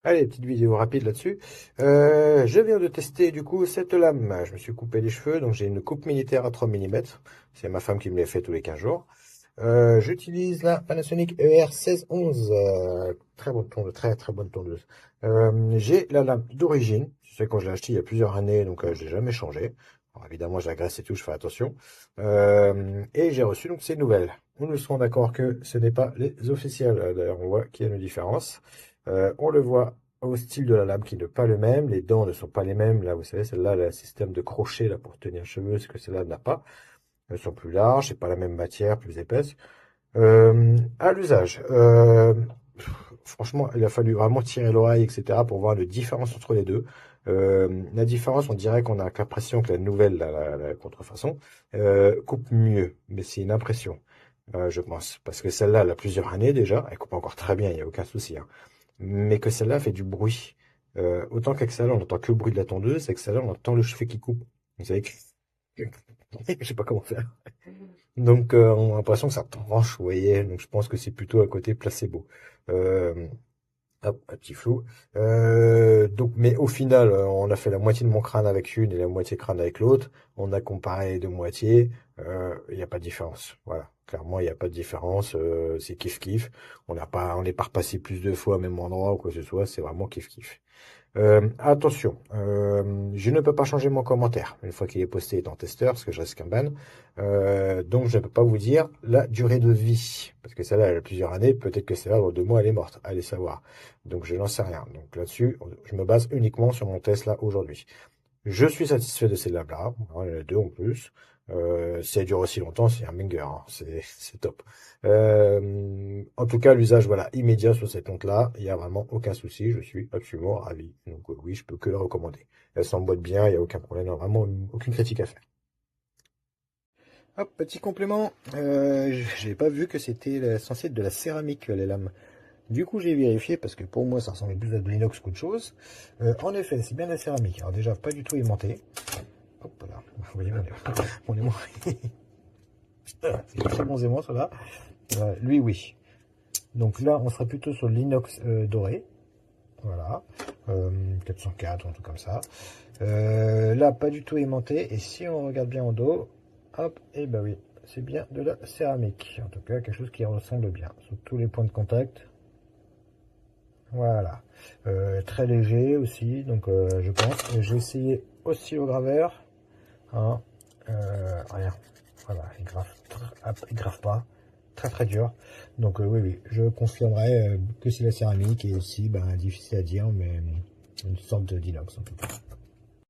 Allez, petite vidéo rapide là-dessus. Je viens de tester du coup cette lame. Je me suis coupé les cheveux, donc j'ai une coupe militaire à 3 mm. C'est ma femme qui me les fait tous les 15 jours. J'utilise la Panasonic ER1611. Très bonne tondeuse, très bonne tondeuse. J'ai la lame d'origine. Je sais quand je l'ai achetée il y a plusieurs années, donc je l'ai jamais changée. Alors, évidemment, je la graisse et tout, je fais attention. Et j'ai reçu donc ces nouvelles. Nous nous serons d'accord que ce n'est pas les officielles. D'ailleurs, on voit qu'il y a une différence. On le voit au style de la lame qui n'est pas le même. Les dents ne sont pas les mêmes. Là, vous savez, celle-là, le système de crochet là, pour tenir cheveux, ce que celle-là n'a pas. Elles sont plus larges, c'est pas la même matière, plus épaisse. À l'usage, franchement, il a fallu vraiment tirer l'oreille, etc., pour voir la différence entre les deux. La différence, on dirait qu'on a l'impression que la nouvelle, la contrefaçon, coupe mieux, mais c'est une impression, je pense. Parce que celle-là, elle a plusieurs années déjà, elle coupe encore très bien, il n'y a aucun souci, hein. Mais que celle-là fait du bruit. Autant qu'Axala, on n'entend que le bruit de la tondeuse, Axala, on entend le cheveu qui coupe. Vous savez que... Je sais pas comment faire. Donc, on a l'impression que ça tranche, vous voyez. Donc, je pense que c'est plutôt un côté placebo. Euh, Hop, un petit flou. Donc, mais au final, on a fait la moitié de mon crâne avec une et la moitié crâne avec l'autre. On a comparé les deux moitiés. Il n'y a pas de différence. Voilà. Clairement, il n'y a pas de différence. C'est kiff-kiff. On n'est pas repassé plus de fois au même endroit ou quoi que ce soit. C'est vraiment kiff-kiff. Attention, je ne peux pas changer mon commentaire une fois qu'il est posté étant testeur, parce que je reste qu'un ban. Donc je ne peux pas vous dire la durée de vie, parce que celle-là, elle a plusieurs années, peut-être que celle-là, dans 2 mois, elle est morte, allez savoir. Donc je n'en sais rien. Donc là-dessus, je me base uniquement sur mon test là aujourd'hui. Je suis satisfait de ces labs-là. Il y en a 2 en plus. Si elle dure aussi longtemps, c'est un banger, hein. C'est top. En tout cas, l'usage voilà, immédiat sur cette montre-là, il n'y a vraiment aucun souci. Je suis absolument ravi. Donc oui, je peux que le recommander. Elle s'emboîte bien, il n'y a aucun problème. Non, vraiment aucune critique à faire. Hop, petit complément. J'ai pas vu que c'était censé être de la céramique, les lames. Du coup, j'ai vérifié parce que pour moi, ça ressemblait plus à de l'inox qu'autre chose. En effet, c'est bien de la céramique. Alors déjà, pas du tout aimanté. Hop là, vous voyez, mon aimant. C'est très bon aimant, cela. Lui, oui. Donc là, on sera plutôt sur l'inox doré. Voilà. 404, un truc comme ça. Là, pas du tout aimanté. Et si on regarde bien en dos, hop, et bah oui, c'est bien de la céramique. En tout cas, quelque chose qui ressemble bien. Sur tous les points de contact. Voilà. Très léger aussi, donc je pense. J'ai essayé aussi au graveur. Hein, rien. Voilà, il grave pas. Très dur. Donc oui, je confirmerai que c'est la céramique et aussi, ben, difficile à dire, mais une sorte d'inox en tout cas.